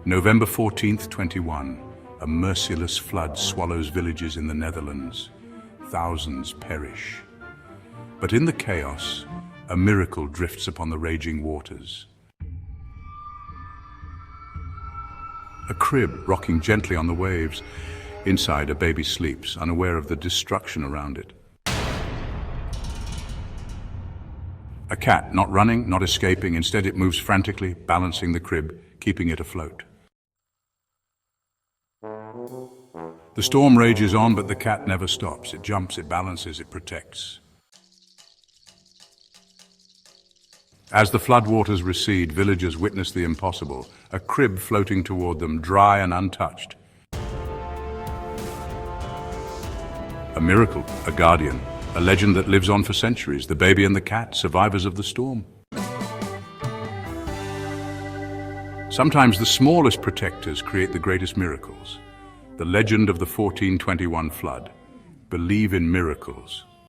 November 14th, 21. A merciless flood swallows villages in the Netherlands. Thousands perish. But in the chaos, a miracle drifts upon the raging waters. A crib rocking gently on the waves. Inside, a baby sleeps, unaware of the destruction around it. A cat, not running, not escaping, instead it moves frantically, balancing the crib, keeping it afloat. The storm rages on, but the cat never stops. It jumps, it balances, it protects. As the floodwaters recede, villagers witness the impossible, a crib floating toward them, dry and untouched. A miracle, a guardian, a legend that lives on for centuries, the baby and the cat, survivors of the storm. Sometimes the smallest protectors create the greatest miracles. The legend of the 1421 flood. Believe in miracles.